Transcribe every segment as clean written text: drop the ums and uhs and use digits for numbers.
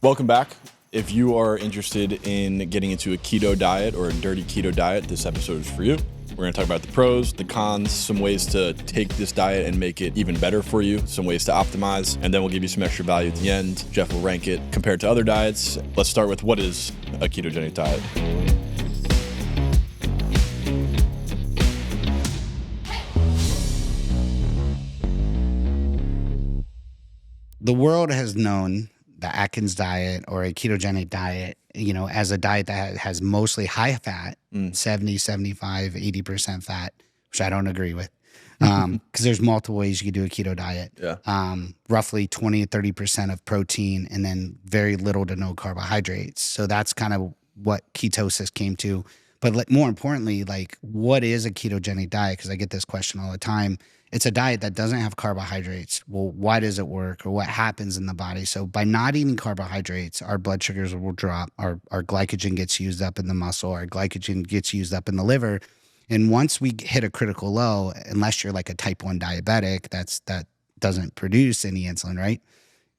Welcome back. If you are interested in getting into a keto diet or a dirty keto diet, this episode is for you. We're going to talk about the pros, the cons, some ways to take this diet and make it even better for you, some ways to optimize, and then we'll give you some extra value at the end. Jeff will rank it compared to other diets. Let's start with what is a ketogenic diet. The world has known the Atkins diet or a ketogenic diet, as a diet that has mostly high fat, 70, 75, 80% fat, which I don't agree with. Because there's multiple ways you could do a keto diet. Yeah. Roughly 20 to 30% of protein and then very little to no carbohydrates. So that's kind of what ketosis came to. But more importantly, what is a ketogenic diet? Because I get this question all the time. It's a diet that doesn't have carbohydrates. Well, why does it work, or what happens in the body? So by not eating carbohydrates, our blood sugars will drop, our glycogen gets used up in the muscle, our glycogen gets used up in the liver. And once we hit a critical low, unless you're like a type 1 diabetic that doesn't produce any insulin, right?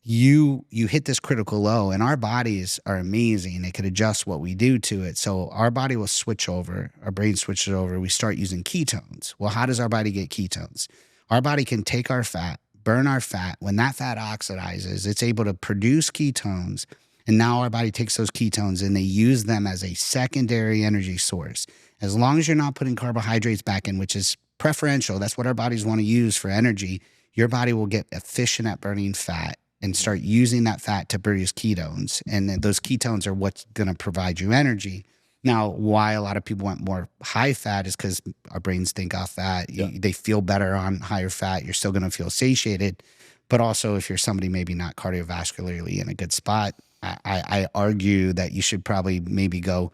You hit this critical low, and our bodies are amazing. It could adjust what we do to it. So our body will switch over, our brain switches over. We start using ketones. Well, how does our body get ketones? Our body can take our fat, burn our fat. When that fat oxidizes, it's able to produce ketones. And now our body takes those ketones and they use them as a secondary energy source. As long as you're not putting carbohydrates back in, which is preferential, that's what our bodies want to use for energy, your body will get efficient at burning fat and start using that fat to produce ketones. And then those ketones are what's going to provide you energy. Now, why a lot of people want more high fat is because our brains think off fat. Yeah. They feel better on higher fat. You're still going to feel satiated. But also, if you're somebody maybe not cardiovascularly in a good spot, I argue that you should probably maybe go,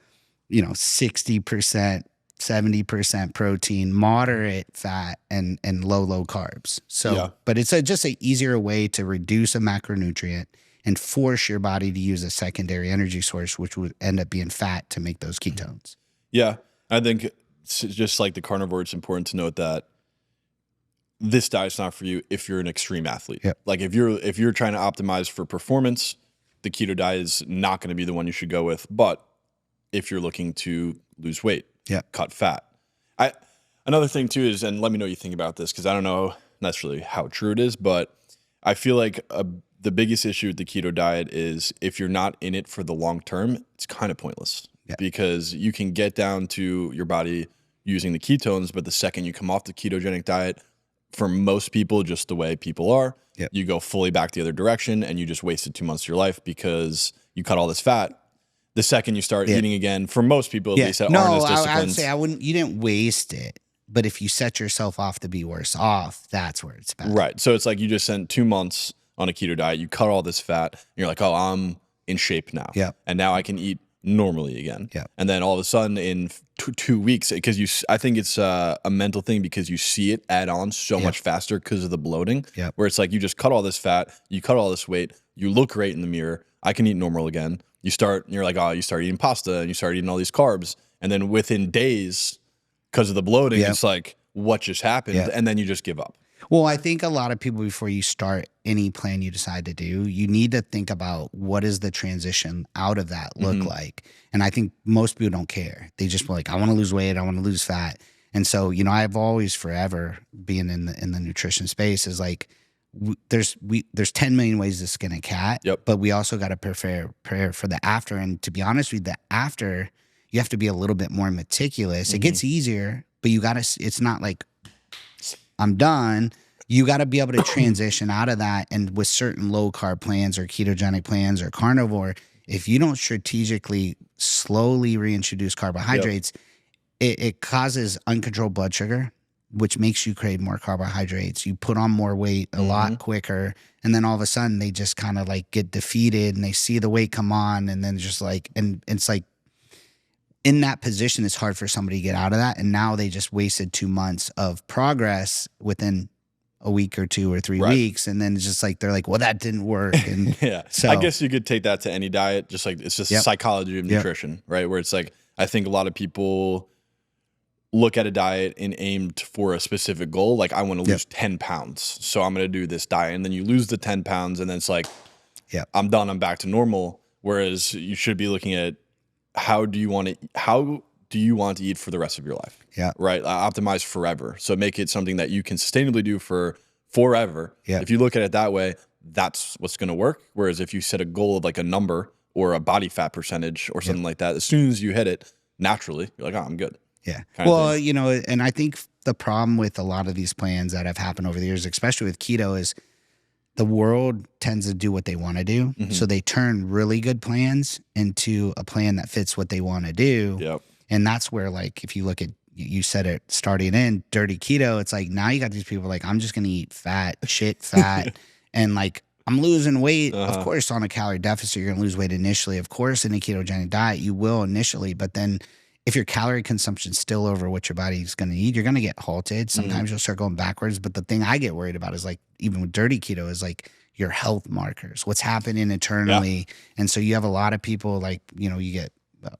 60%, 70% protein, moderate fat, and low carbs. So, yeah. But it's just an easier way to reduce a macronutrient and force your body to use a secondary energy source, which would end up being fat to make those ketones. Yeah. I think just like the carnivore, it's important to note that this diet's not for you if you're an extreme athlete. Yep. Like if you're trying to optimize for performance, the keto diet is not going to be the one you should go with. But if you're looking to lose weight, cut fat. Another thing too is, and let me know what you think about this, because I don't know necessarily how true it is, but I feel like the biggest issue with the keto diet is if you're not in it for the long term, it's kind of pointless because you can get down to your body using the ketones, but the second you come off the ketogenic diet, for most people, just the way people are, you go fully back the other direction and you just wasted 2 months of your life because you cut all this fat. The second you start eating again, for most people, at least that aren't as disciplined. I would say you didn't waste it. But if you set yourself off to be worse off, that's where it's bad. Right. So it's like you just spent 2 months on a keto diet, you cut all this fat, and you're like, oh, I'm in shape now. Yeah. And now I can eat normally again. Yeah. And then all of a sudden in 2 weeks, because I think it's a mental thing because you see it add on so much faster because of the bloating, where it's like you just cut all this fat, you cut all this weight, you look great in the mirror, I can eat normal again. You're like, oh, you start eating pasta and you start eating all these carbs. And then within days, because of the bloating, it's like, what just happened? And then you just give up. Well, I think a lot of people, before you start any plan you decide to do, you need to think about what does the transition out of that look like. And I think most people don't care. They just like, I want to lose weight, I want to lose fat. And so, I've always forever being in the nutrition space is like, there's 10 million ways to skin a cat, but we also got to prepare for the after. And to be honest with you, the after, you have to be a little bit more meticulous. It gets easier, but it's not like I'm done. You got to be able to transition out of that. And with certain low carb plans or ketogenic plans or carnivore, if you don't strategically slowly reintroduce carbohydrates, it causes uncontrolled blood sugar, which makes you crave more carbohydrates. You put on more weight a lot quicker. And then all of a sudden they just kind of like get defeated and they see the weight come on. And then just like, and it's like in that position, it's hard for somebody to get out of that. And now they just wasted 2 months of progress within a week or 2 or 3 weeks. And then it's just like, they're like, well, that didn't work. And so I guess you could take that to any diet. Just like, it's just psychology of nutrition, right? Where it's like, I think a lot of people look at a diet and aimed for a specific goal. Like I want to lose 10 pounds. So I'm going to do this diet. And then you lose the 10 pounds and then it's like, Yeah. I'm done. I'm back to normal. Whereas you should be looking at how do you want to eat for the rest of your life? Yeah. Right. Optimize forever. So make it something that you can sustainably do for forever. Yeah. If you look at it that way, that's what's going to work. Whereas if you set a goal of like a number or a body fat percentage or something like that, as soon as you hit it, naturally, you're like, oh, I'm good. Yeah. Well, you know, and I think the problem with a lot of these plans that have happened over the years, especially with keto, is the world tends to do what they want to do. Mm-hmm. So they turn really good plans into a plan that fits what they want to do. Yep. And that's where, like, if you look at, you said it starting in dirty keto, it's like now you got these people like, I'm just going to eat fat, and like, I'm losing weight. Of course, on a calorie deficit, you're going to lose weight initially. Of course, in a ketogenic diet, you will initially. But then if your calorie consumption's still over what your body's going to need, you're going to get halted. Sometimes you'll start going backwards. But the thing I get worried about is like, even with dirty keto, is like your health markers, what's happening internally. Yeah. And so you have a lot of people like, you know, you get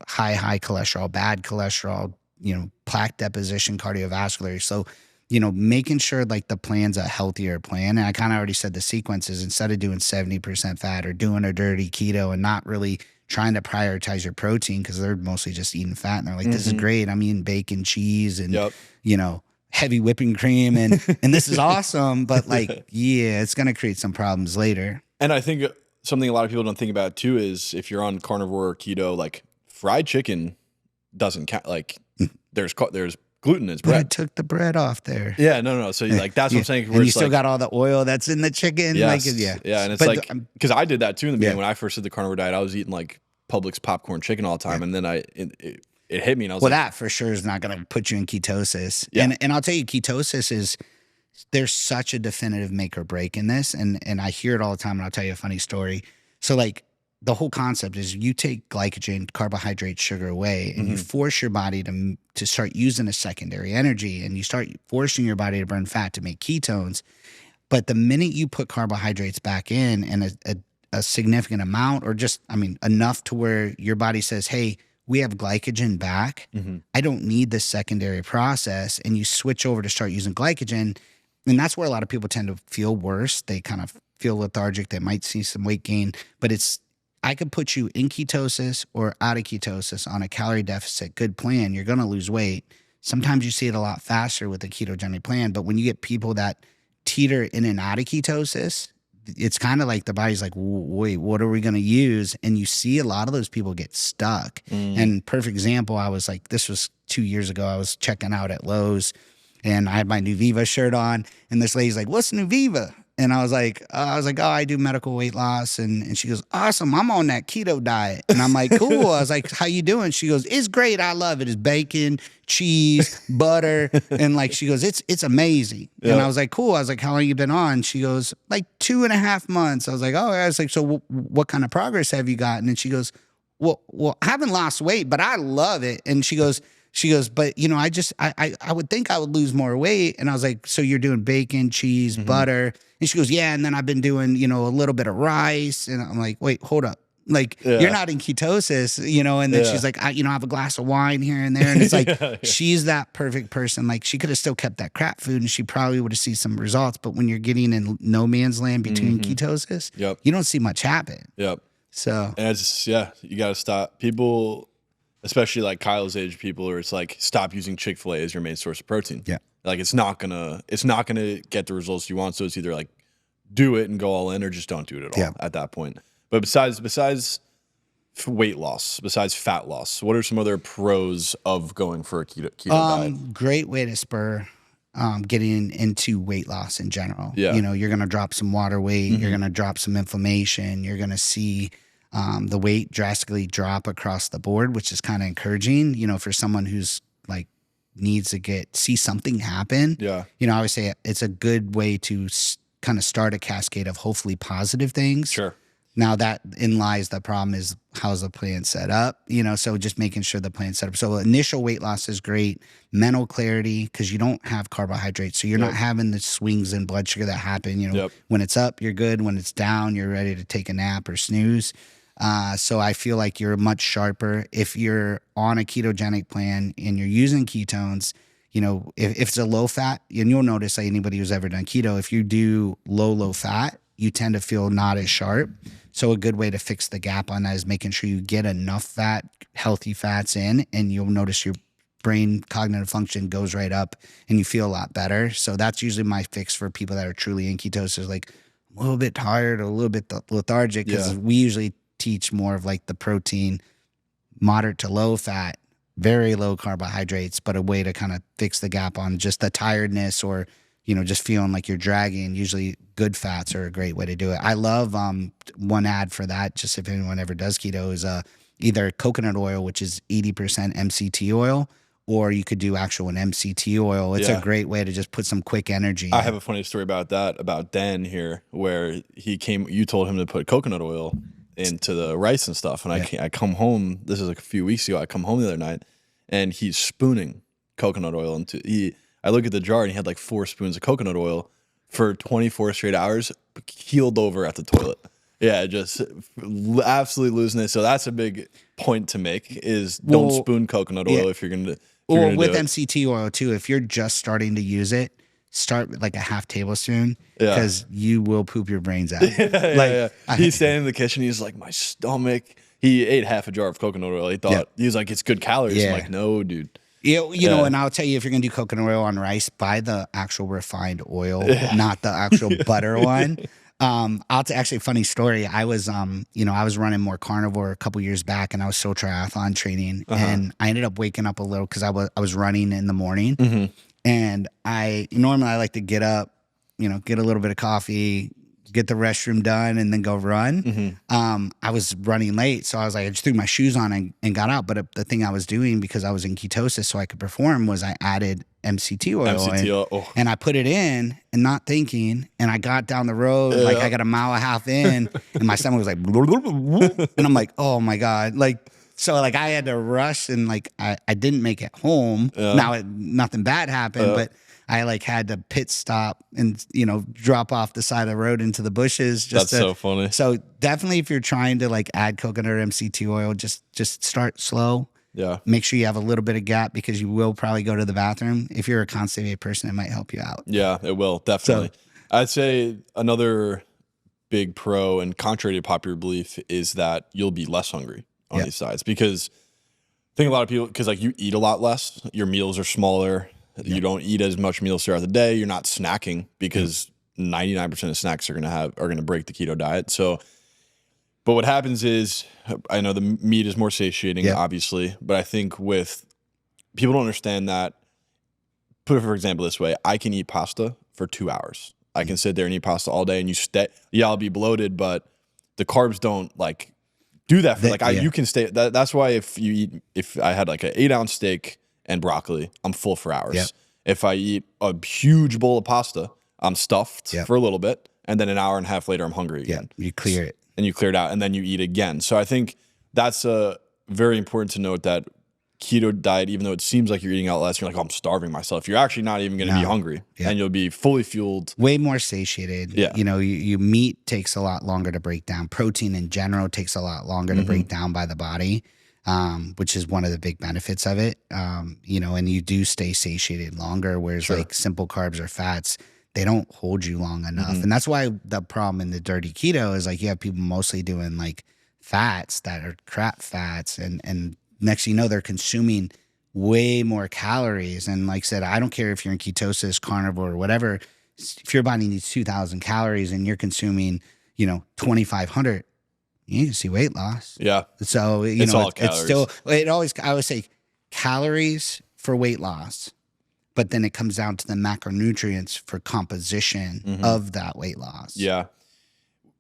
high cholesterol, bad cholesterol, you know, plaque deposition, cardiovascular. So, you know, making sure like the plan's a healthier plan. And I kind of already said the sequence is instead of doing 70% fat or doing a dirty keto and not really trying to prioritize your protein, because they're mostly just eating fat and they're like, this is great. I'm eating bacon, cheese, and, you know, heavy whipping cream. And this is awesome. But like, yeah, it's going to create some problems later. And I think something a lot of people don't think about too is if you're on carnivore or keto, like fried chicken doesn't count. Like there's gluten is bread. But I took the bread off there. Yeah, no. So like that's what I'm saying. And you still got all the oil that's in the chicken. Yes, like, yeah. And it's like, because I did that too in the beginning. When I first did the carnivore diet, I was eating like Publix popcorn chicken all the time. And then it hit me and I was like, that for sure is not going to put you in ketosis. Yeah. And I'll tell you, ketosis is, there's such a definitive make or break in this. And I hear it all the time. And I'll tell you a funny story. So like, the whole concept is you take glycogen, carbohydrate, sugar away, and you force your body to start using a secondary energy, and you start forcing your body to burn fat to make ketones. But the minute you put carbohydrates back in and a significant amount, or just, I mean, enough to where your body says, hey, we have glycogen back. I don't need this secondary process. And you switch over to start using glycogen. And that's where a lot of people tend to feel worse. They kind of feel lethargic. They might see some weight gain, but I could put you in ketosis or out of ketosis on a calorie deficit, good plan. You're going to lose weight. Sometimes you see it a lot faster with a ketogenic plan. But when you get people that teeter in and out of ketosis, it's kind of like the body's like, wait, what are we going to use? And you see a lot of those people get stuck. And perfect example, this was 2 years ago. I was checking out at Lowe's and I had my Nuviva shirt on. And this lady's like, what's Nuviva? And I was like, oh, I do medical weight loss. And she goes, awesome, I'm on that keto diet. And I'm like, cool. I was like, how you doing? She goes, it's great. I love it. It's bacon, cheese, butter. And like, she goes, it's amazing. Yep. And I was like, cool. I was like, how long you been on? She goes, like 2.5 months. I was like, oh, I was like, so what kind of progress have you gotten? And she goes, well, I haven't lost weight, but I love it. And she goes, but you know, I would think I would lose more weight. And I was like, so you're doing bacon, cheese, butter. And she goes, yeah. And then I've been doing, you know, a little bit of rice. And I'm like, wait, hold up. Like, you're not in ketosis, you know? And then she's like, I have a glass of wine here and there. And it's like, she's that perfect person. Like, she could have still kept that crap food and she probably would have seen some results. But when you're getting in no man's land between ketosis, you don't see much happen. So, and it's just, you got to stop people, especially like Kyle's age people, or it's like, stop using Chick-fil-A as your main source of protein. Like it's not gonna get the results you want. So it's either like do it and go all in, or just don't do it at all at that point. But besides weight loss, besides fat loss, what are some other pros of going for a keto diet? Great way to spur getting into weight loss in general. You know, you're gonna drop some water weight, you're gonna drop some inflammation, you're gonna see the weight drastically drop across the board, which is kind of encouraging, you know, for someone who's like needs to see something happen. You know, I always say it's a good way to kind of start a cascade of hopefully positive things. Now that in lies the problem is how's the plan set up, you know, so just making sure the plan's set up. So initial weight loss is great. Mental clarity, because you don't have carbohydrates. So you're not having the swings in blood sugar that happen, you know, when it's up, you're good. When it's down, you're ready to take a nap or snooze. So I feel like you're much sharper. If you're on a ketogenic plan and you're using ketones, you know, if it's a low fat, and you'll notice like anybody who's ever done keto, if you do low fat, you tend to feel not as sharp. So a good way to fix the gap on that is making sure you get enough fat, healthy fats in, and you'll notice your brain cognitive function goes right up and you feel a lot better. So that's usually my fix for people that are truly in ketosis, like a little bit tired or a little bit lethargic, because we usually teach more of like the protein, moderate to low fat, very low carbohydrates, but a way to kind of fix the gap on just the tiredness or, you know, just feeling like you're dragging. Usually good fats are a great way to do it. I love one ad for that, just if anyone ever does keto, is either coconut oil, which is 80% MCT oil, or you could do actual an MCT oil. It's a great way to just put some quick energy. I have a funny story about that, about Dan here, where you told him to put coconut oil into the rice and stuff. And I come home, this is like a few weeks ago, I come home the other night and he's spooning coconut oil into, I look at the jar and he had like 4 spoons of coconut oil for 24 straight hours, keeled over at the toilet. Yeah, just absolutely losing it. So that's a big point to make, is don't spoon coconut oil if you're going to. Or with MCT oil too, if you're just starting to use it, start with like a half tablespoon, because you will poop your brains out. He's standing in the kitchen. He's like, my stomach. He ate half a jar of coconut oil. He thought, he was like, it's good calories. I'm like, no, dude. You know, and I'll tell you, if you're going to do coconut oil on rice, buy the actual refined oil, not the actual butter one. Actually, funny story. I was, I was running more carnivore a couple years back, and I was still triathlon training, and I ended up waking up a little because I was running in the morning, and I normally like to get up, get a little bit of coffee, get the restroom done, and then go run. I was running late, so I was like, I just threw my shoes on and got out. But the thing I was doing, because I was in ketosis, so I could perform, was I added MCT oil, and I put it in and not thinking, and I got down the road, like I got a mile and a half in, and my stomach was like, and I'm like, oh my God. So I had to rush, and I didn't make it home. Now nothing bad happened, but I had to pit stop and, drop off the side of the road into the bushes. That's so funny. So definitely, if you're trying to add coconut or MCT oil, just start slow. Yeah. Make sure you have a little bit of gap, because you will probably go to the bathroom. If you're a constipated person, it might help you out. Yeah, it will. Definitely. I'd say another big pro, and contrary to popular belief, is that you'll be less hungry on these sides, because I think a lot of people, because you eat a lot less, your meals are smaller. You don't eat as much meals throughout the day. You're not snacking, because 99% of snacks are going to break the keto diet. So, but what happens is, I know the meat is more satiating, obviously, but I think people don't understand that. Put it, for example, this way: I can eat pasta for 2 hours. I can sit there and eat pasta all day, and I'll be bloated, but the carbs don't do that for you can stay. That's why if I had an 8-ounce steak and broccoli, I'm full for hours. Yep. If I eat a huge bowl of pasta, I'm stuffed for a little bit, and then an hour and a half later, I'm hungry again. You clear it. And you clear it out, and then you eat again. So I think that's very important to note, that keto diet, even though it seems like you're eating out less, you're like, oh, I'm starving myself. You're actually not even going to be hungry, and you'll be fully fueled. Way more satiated. Yeah. Meat takes a lot longer to break down. Protein in general takes a lot longer to break down by the body. Which is one of the big benefits of it, and you do stay satiated longer, whereas simple carbs or fats, they don't hold you long enough. And that's why the problem in the dirty keto is you have people mostly doing fats that are crap fats, and next thing you know, they're consuming way more calories. And like I said, I don't care if you're in ketosis, carnivore, or whatever, if your body needs 2,000 calories and you're consuming, 2,500, you can see weight loss. Yeah. So, it's still, I always say calories for weight loss, but then it comes down to the macronutrients for composition of that weight loss. Yeah.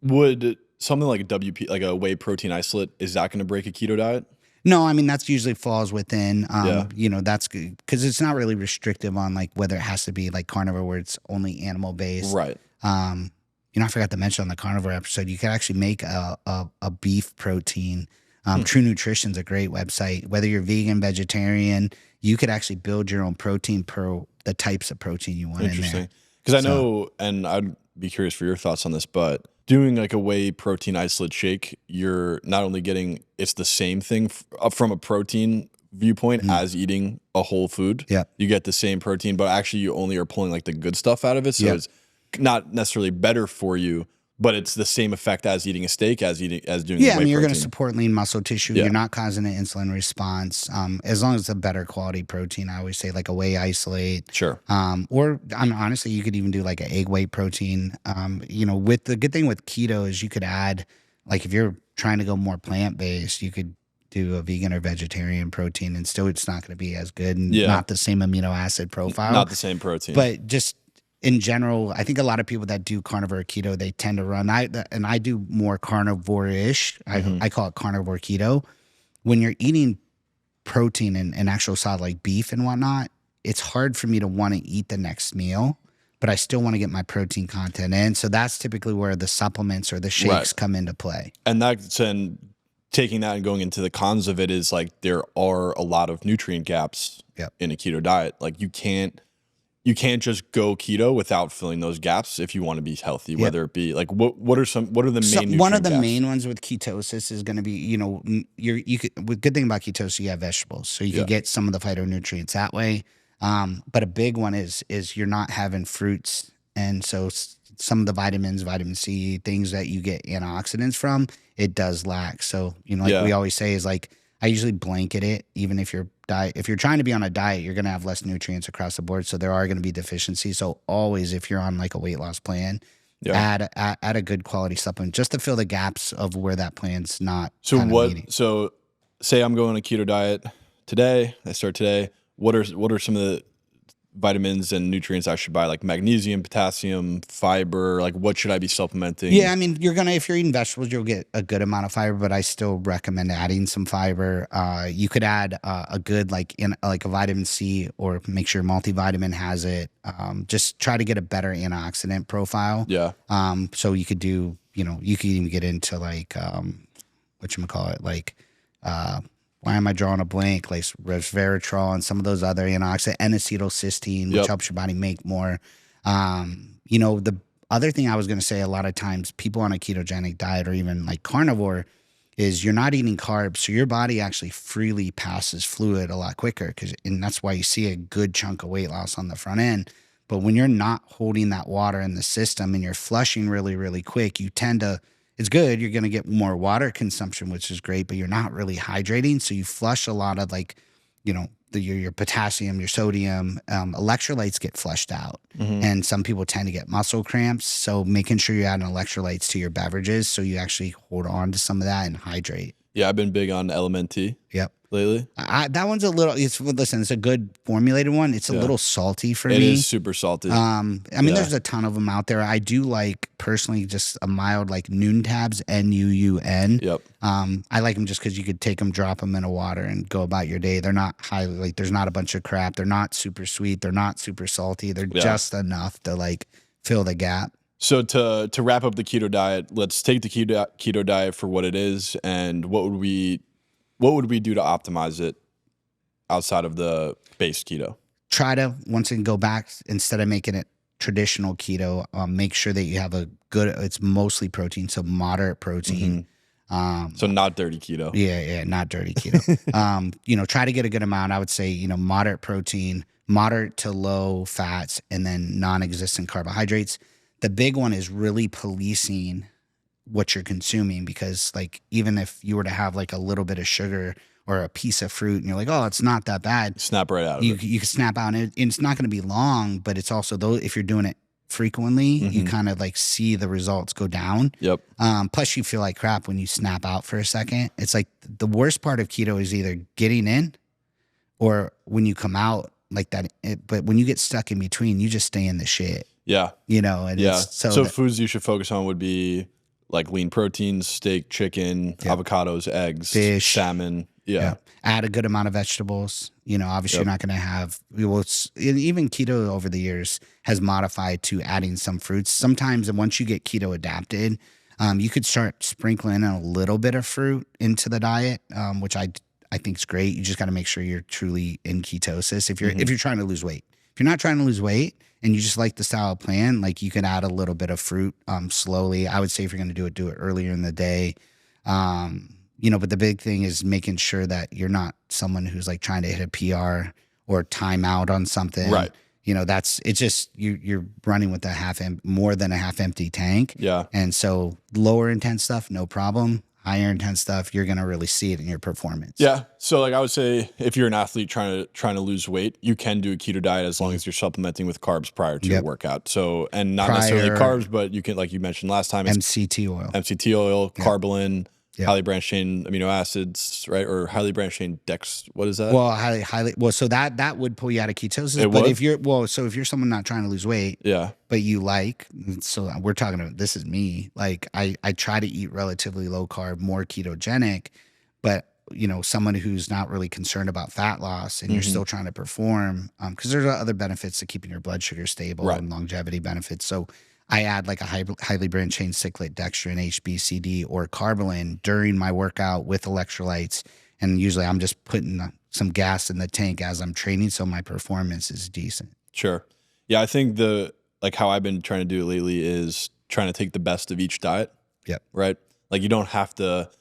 Would something like a WP, like a whey protein isolate, is that going to break a keto diet? No, I mean, that's usually falls within, that's good, because it's not really restrictive on whether it has to be carnivore, where it's only animal based. Right. I forgot to mention on the carnivore episode, you can actually make a beef protein. True Nutrition's a great website. Whether you're vegan, vegetarian, you could actually build your own protein per the types of protein you want in there. Interesting. Because I know, and I'd be curious for your thoughts on this, but doing a whey protein isolate shake, you're not only getting, it's the same thing from a protein viewpoint as eating a whole food. Yeah. You get the same protein, but actually you only are pulling the good stuff out of it. So it's not necessarily better for you, but it's the same effect as eating a steak, as doing Yeah, whey you're going to protein. support lean muscle tissue. Yeah. You're not causing an insulin response. As long as it's a better quality protein, I always say like a whey isolate. Sure. Or honestly, you could even do like an egg white protein. With the good thing with keto is you could add, like if you're trying to go more plant-based, you could do a vegan or vegetarian protein and still it's not going to be as good and not the same amino acid profile. Not the same protein. But just in general, I think a lot of people that do carnivore keto, they tend to run. I do more carnivore-ish. I call it carnivore keto. When you're eating protein and actual solid like beef and whatnot, it's hard for me to want to eat the next meal, but I still want to get my protein content in. So that's typically where the supplements or the shakes come into play. And taking that and going into the cons of it is like there are a lot of nutrient gaps in a keto diet. Like you can't just go keto without filling those gaps if you want to be healthy. Whether it be like what are the main nutrient one of the gaps? main ones with ketosis is going to be good thing about ketosis, you have vegetables, so you can get some of the phytonutrients that way. But a big one is you're not having fruits, and so some of the vitamins, vitamin C, things that you get antioxidants from, it does lack. So, we always say is like, I usually blanket it, even if you're trying to be on a diet, you're going to have less nutrients across the board. So there are going to be deficiencies. So always, if you're on like a weight loss plan, add a good quality supplement just to fill the gaps of where that plan's not. So say I'm going on a keto diet today, I start today. What are some of the vitamins and nutrients I should buy, like magnesium, potassium, fiber? Like what should I be supplementing? Yeah, I mean, if you're eating vegetables, you'll get a good amount of fiber, but I still recommend adding some fiber. You could add a good like a vitamin C, or make sure multivitamin has it. Just try to get a better antioxidant profile. Yeah. So you could do, you could even get into like whatchamacallit, like why am I drawing a blank? Like resveratrol and some of those other antioxidants, N-acetylcysteine, which helps your body make more. The other thing I was going to say, a lot of times people on a ketogenic diet or even like carnivore is you're not eating carbs. So your body actually freely passes fluid a lot quicker, and that's why you see a good chunk of weight loss on the front end. But when you're not holding that water in the system and you're flushing really, really quick, you tend to, it's good. You're going to get more water consumption, which is great, but you're not really hydrating. So you flush a lot of like, your potassium, your sodium, electrolytes get flushed out. And some people tend to get muscle cramps. So making sure you're adding electrolytes to your beverages so you actually hold on to some of that and hydrate. Yeah, I've been big on LMNT. Lately. That one's a little, it's a good formulated one. It's a little salty for me. It is super salty. There's a ton of them out there. I do like personally just a mild like Noon Tabs, Nuun. Yep. I like them just because you could take them, drop them in a water and go about your day. They're not highly, like there's not a bunch of crap. They're not super sweet. They're not super salty. They're just enough to like fill the gap. So to wrap up the keto diet, let's take the keto diet for what it is, and what would we do to optimize it outside of the base keto? Try to, once again, go back, instead of making it traditional keto, make sure that you have it's mostly protein, so moderate protein. So not dirty keto. Yeah, not dirty keto. Try to get a good amount. I would say, moderate protein, moderate to low fats, and then non-existent carbohydrates. The big one is really policing what you're consuming, because like even if you were to have like a little bit of sugar or a piece of fruit and you're like, oh, it's not that bad, snap right out of it. You can snap out, and it's not going to be long, but it's also, though, if you're doing it frequently, you kind of like see the results go down. Yep. Plus you feel like crap when you snap out for a second. It's like the worst part of keto is either getting in or when you come out like that. But when you get stuck in between, you just stay in the shit. Yeah. So foods you should focus on would be like lean proteins, steak, chicken, avocados, eggs, fish, salmon. Yeah. Add a good amount of vegetables. Obviously you're not going to have, even keto over the years has modified to adding some fruits. Sometimes once you get keto adapted, you could start sprinkling a little bit of fruit into the diet, which I think is great. You just got to make sure you're truly in ketosis. If you're trying to lose weight, if you're not trying to lose weight and you just like the style of plan, like you can add a little bit of fruit slowly. I would say if you're going to do it earlier in the day. But the big thing is making sure that you're not someone who's like trying to hit a PR or time out on something. Right. it's just you're running with more than a half empty tank. Yeah. And so lower intense stuff, no problem. Higher intense stuff, you're going to really see it in your performance. Yeah. So like I would say if you're an athlete trying to lose weight, you can do a keto diet as long as you're supplementing with carbs prior to your workout. So, and not necessarily carbs, but you can, like you mentioned last time, it's MCT oil, carbolin, highly branched chain amino acids, right? Or highly branched chain what is that? Well, so that would pull you out of ketosis. If you're someone not trying to lose weight, but so we're talking about, this is me. Like I try to eat relatively low carb, more ketogenic, but someone who's not really concerned about fat loss and you're still trying to perform, because there's other benefits to keeping your blood sugar stable and longevity benefits. So I add like a highly branched chain cyclic dextrin, HBCD, or carbolin during my workout with electrolytes. And usually I'm just putting some gas in the tank as I'm training, so my performance is decent. Sure. Yeah, I think how I've been trying to do it lately is trying to take the best of each diet. Yep. Right? Like you don't have to.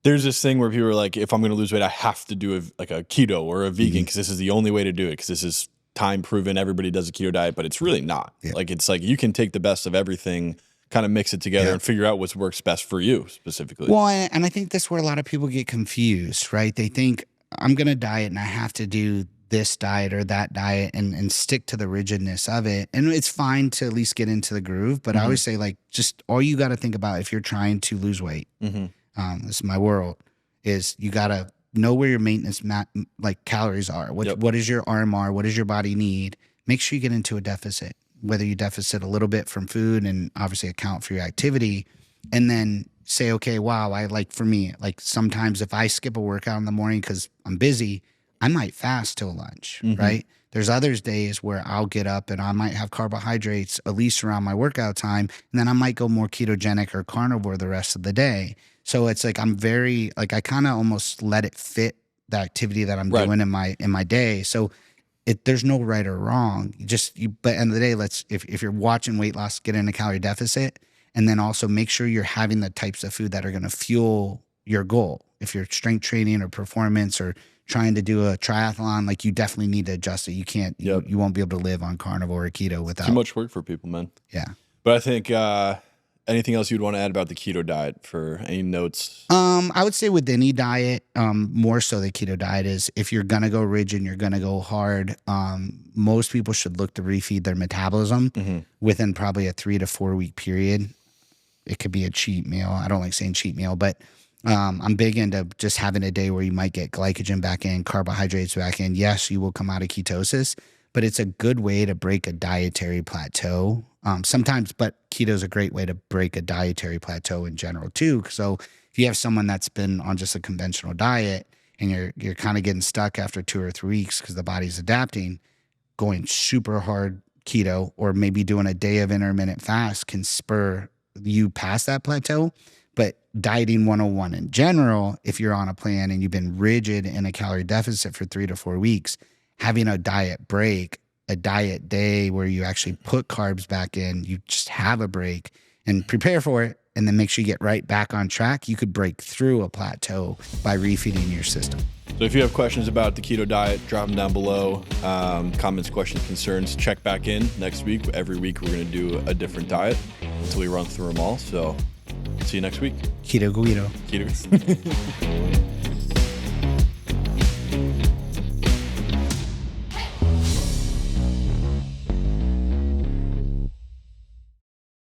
There's this thing where people are like, if I'm going to lose weight, I have to do a keto or a vegan because this is the only way to do it, because this is time proven. Everybody does a keto diet, but it's really not. Yeah. Like it's like you can take the best of everything, kind of mix it together and figure out what works best for you specifically. Well, and I think that's where a lot of people get confused, right? They think I'm going to diet and I have to do this diet or that diet and stick to the rigidness of it. And it's fine to at least get into the groove, but I always say, like, just all you got to think about if you're trying to lose weight, this is my world, is you got to know where your maintenance calories are. What is your RMR? What does your body need? Make sure you get into a deficit, whether you deficit a little bit from food and obviously account for your activity, and then say, okay, wow, for me, sometimes if I skip a workout in the morning because I'm busy, I might fast till lunch, right? There's others days where I'll get up and I might have carbohydrates at least around my workout time, and then I might go more ketogenic or carnivore the rest of the day. So it's like I'm very I kind of almost let it fit the activity that I'm doing in my day. So there's no right or wrong. But at the end of the day, if you're watching weight loss, get in a calorie deficit, and then also make sure you're having the types of food that are going to fuel your goal. If you're strength training or performance or trying to do a triathlon, you definitely need to adjust it. You can't, you won't be able to live on carnivore or keto without. Too much work for people, man. Yeah. But I think, anything else you'd want to add about the keto diet, for any notes? I would say with any diet, more so the keto diet, is if you're going to go rigid, you're going to go hard, most people should look to refeed their metabolism within probably a 3 to 4 week period. It could be a cheat meal. I don't like saying cheat meal, but I'm big into just having a day where you might get glycogen back in, carbohydrates back in. Yes, you will come out of ketosis, but it's a good way to break a dietary plateau. Sometimes, but keto is a great way to break a dietary plateau in general too. So if you have someone that's been on just a conventional diet and you're kind of getting stuck after 2 or 3 weeks because the body's adapting, going super hard keto or maybe doing a day of intermittent fast can spur you past that plateau. But dieting 101 in general, if you're on a plan and you've been rigid in a calorie deficit for 3 to 4 weeks, having a diet break, a diet day where you actually put carbs back in, you just have a break and prepare for it, and then make sure you get right back on track, you could break through a plateau by refeeding your system. So if you have questions about the keto diet, drop them down below. Comments, questions, concerns, check back in next week. Every week we're going to do a different diet until we run through them all. So see you next week. Keto Guido. Keto.